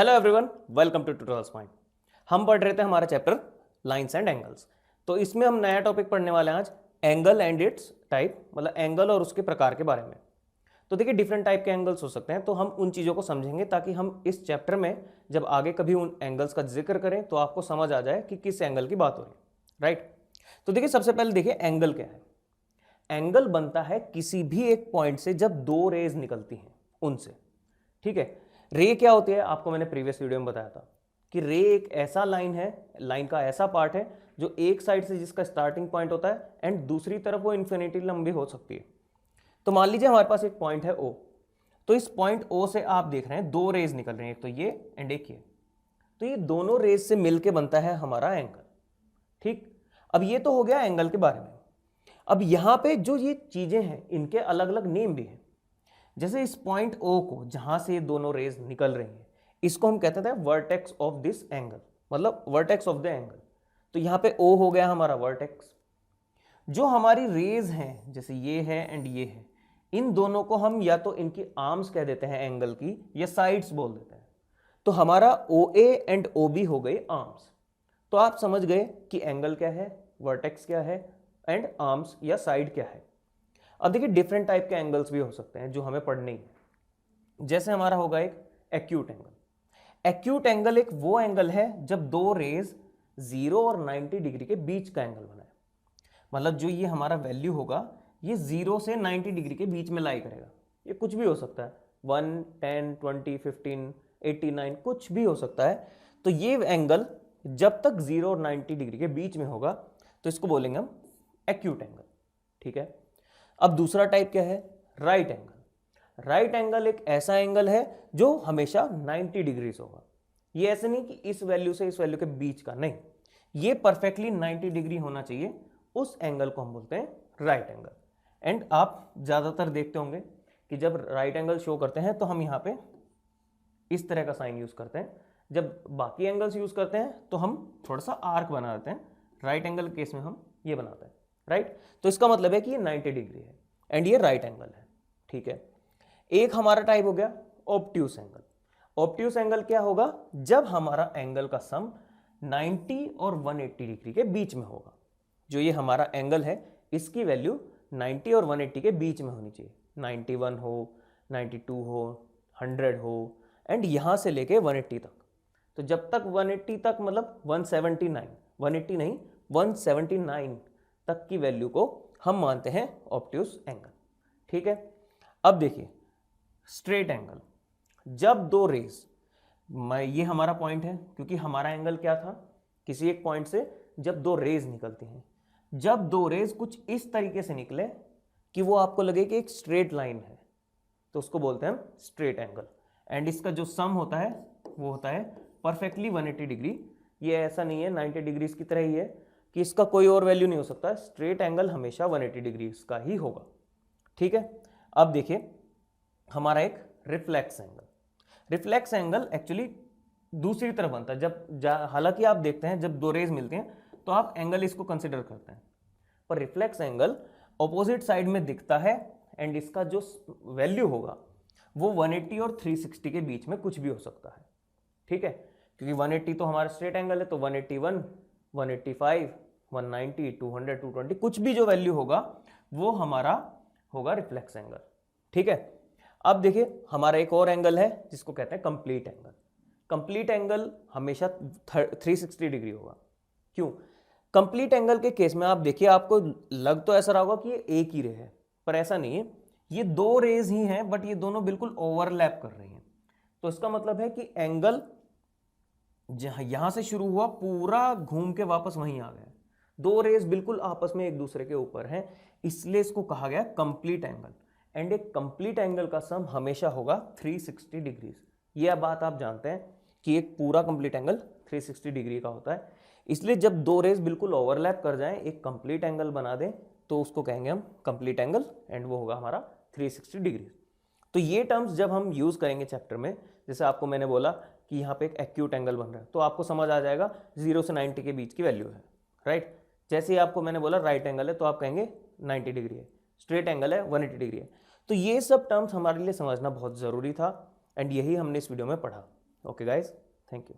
Hello everyone, welcome to Tutorials Point. हम पढ़ रहे थे हमारा चैप्टर लाइंस एंड एंगल्स। तो इसमें हम नया टॉपिक पढ़ने वाले हैं आज, एंगल एंड इट्स टाइप, मतलब एंगल और उसके प्रकार के बारे में। तो देखिए डिफरेंट टाइप के एंगल्स हो सकते हैं, तो हम उन चीज़ों को समझेंगे ताकि हम इस चैप्टर में जब आगे कभी उन एंगल्स का जिक्र करें तो आपको समझ आ जाए कि किस एंगल की बात हो रही है, राइट। तो देखिए सबसे पहले देखिए एंगल क्या है। एंगल बनता है किसी भी एक पॉइंट से जब दो रेज निकलती हैं उनसे, ठीक है। रे क्या होती है, आपको मैंने प्रीवियस वीडियो में बताया था कि रे एक ऐसा लाइन है, लाइन का ऐसा पार्ट है जो एक साइड से जिसका स्टार्टिंग पॉइंट होता है एंड दूसरी तरफ वो इन्फिनिटी लंबी हो सकती है। तो मान लीजिए हमारे पास एक पॉइंट है ओ, तो इस पॉइंट ओ से आप देख रहे हैं दो रेज निकल रही हैं, एक तो ये एंड एक ये। तो ये दोनों रेज से मिलके बनता है हमारा एंगल, ठीक। अब ये तो हो गया एंगल के बारे में। अब यहां पे जो ये चीजें हैं इनके अलग अलग नेम भी हैं। जैसे इस पॉइंट ओ को जहां से ये दोनों रेज निकल रही हैं, इसको हम कहते थे वर्टेक्स ऑफ दिस एंगल, मतलब वर्टेक्स ऑफ द एंगल। तो यहां पे ओ हो गया हमारा वर्टेक्स। जो हमारी रेज हैं जैसे ये है एंड ये है, इन दोनों को हम या तो इनकी आर्म्स कह देते हैं एंगल की, या साइड्स बोल देते हैं। तो हमारा ओ ए एंड ओ बी हो गए आर्म्स। तो आप समझ गए कि एंगल क्या है, वर्टेक्स क्या है एंड आर्म्स या साइड क्या है। अब देखिए डिफरेंट टाइप के एंगल्स भी हो सकते हैं जो हमें पढ़ने ही है। जैसे हमारा होगा एक एक्यूट एंगल। एक्यूट एंगल एक वो एंगल है जब दो रेज 0 और 90 डिग्री के बीच का एंगल बनाए। मतलब जो ये हमारा वैल्यू होगा ये 0 से 90 डिग्री के बीच में लाई करेगा। ये कुछ भी हो सकता है, 1, 10, 20, 15, 89, कुछ भी हो सकता है। तो ये एंगल जब तक 0 और 90 डिग्री के बीच में होगा तो इसको बोलेंगे हम एक्यूट एंगल, ठीक है। अब दूसरा टाइप क्या है, राइट एंगल। राइट एंगल एक ऐसा एंगल है जो हमेशा 90 डिग्रीज होगा। ये ऐसे नहीं कि इस वैल्यू से इस वैल्यू के बीच का, नहीं, ये परफेक्टली 90 डिग्री होना चाहिए। उस एंगल को हम बोलते हैं राइट एंगल। एंड आप ज्यादातर देखते होंगे कि जब राइट एंगल शो करते हैं तो हम यहाँ पे इस तरह का साइन यूज करते हैं। जब बाकी एंगल्स यूज करते हैं तो हम थोड़ा सा आर्क बना देते हैं। राइट एंगल केस में हम ये बनाते हैं, राइट। तो इसका मतलब है कि ये 90 डिग्री है एंड ये राइट एंगल है, ठीक है। एक हमारा टाइप हो गया ऑब्ट्यूस एंगल। ऑब्ट्यूस एंगल क्या होगा, जब हमारा एंगल का सम 90 और 180 डिग्री के बीच में होगा। जो ये हमारा एंगल है इसकी वैल्यू 90 और 180 के बीच में होनी चाहिए। 91 हो, 92 हो, 100 हो एंड यहां से लेके 180 तक। तो जब तक 180 तक मतलब 179, 180 नहीं 179 तक की वैल्यू को हम मानते हैं ऑब्ट्यूस एंगल, ठीक है। अब देखिए स्ट्रेट एंगल। जब दो रेज, ये हमारा पॉइंट है क्योंकि हमारा एंगल क्या था, किसी एक पॉइंट से जब दो रेज निकलती हैं, जब दो रेज कुछ इस तरीके से निकले कि वो आपको लगे कि एक स्ट्रेट लाइन है, तो उसको बोलते हैं हम स्ट्रेट एंगल। एंड इसका जो सम होता है वो होता है परफेक्टली 180 डिग्री। ये ऐसा नहीं है 90 डिग्री की तरह ही है कि इसका कोई और वैल्यू नहीं हो सकता। स्ट्रेट एंगल हमेशा 180 डिग्री का ही होगा, ठीक है। अब देखिए हमारा एक reflex angle. Reflex angle actually दूसरी तरफ बनता है जब हालांकि आप देखते हैं जब दो रेज मिलते हैं तो आप एंगल इसको कंसिडर करते हैं, पर रिफ्लेक्स एंगल ऑपोजिट साइड में दिखता है एंड इसका जो वैल्यू होगा वो 180 और 360 के बीच में कुछ भी हो सकता है, ठीक है। क्योंकि 180 तो हमारा स्ट्रेट एंगल है, तो 181, 185, 190, 200, 220 कुछ भी जो वैल्यू होगा वो हमारा होगा रिफ्लेक्स एंगल, ठीक है। अब देखिए हमारा एक और एंगल है जिसको कहते हैं कंप्लीट एंगल। कंप्लीट एंगल हमेशा 360 डिग्री होगा। क्यों? कंप्लीट एंगल के केस में आप देखिए आपको लग तो ऐसा रहा होगा कि ये एक ही रे है, पर ऐसा नहीं है। ये दो रेज ही हैं बट ये दोनों बिल्कुल ओवरलैप कर रही हैं। तो इसका मतलब है कि एंगल जहां यहां से शुरू हुआ पूरा घूम के वापस वहीं आ गया। दो रेज बिल्कुल आपस में एक दूसरे के ऊपर हैं, इसलिए इसको कहा गया कंप्लीट एंगल। एंड एक कंप्लीट एंगल का सम हमेशा होगा 360 डिग्रीज। यह बात आप जानते हैं कि एक पूरा कंप्लीट एंगल 360 डिग्री का होता है। इसलिए जब दो रेज बिल्कुल ओवरलैप कर जाएं, एक कंप्लीट एंगल बना दें, तो उसको कहेंगे हम कंप्लीट एंगल एंड वो होगा हमारा 360 डिग्री। तो ये टर्म्स जब हम यूज करेंगे चैप्टर में, जैसे आपको मैंने बोला कि यहाँ पे एक एक्यूट एंगल बन रहा है, तो आपको समझ आ जाएगा 0 से 90 के बीच की वैल्यू है, राइट। जैसे ही आपको मैंने बोला राइट एंगल है तो आप कहेंगे 90 डिग्री है, स्ट्रेट एंगल है 180 डिग्री है। तो ये सब टर्म्स हमारे लिए समझना बहुत ज़रूरी था एंड यही हमने इस वीडियो में पढ़ा। Okay guys, thank you.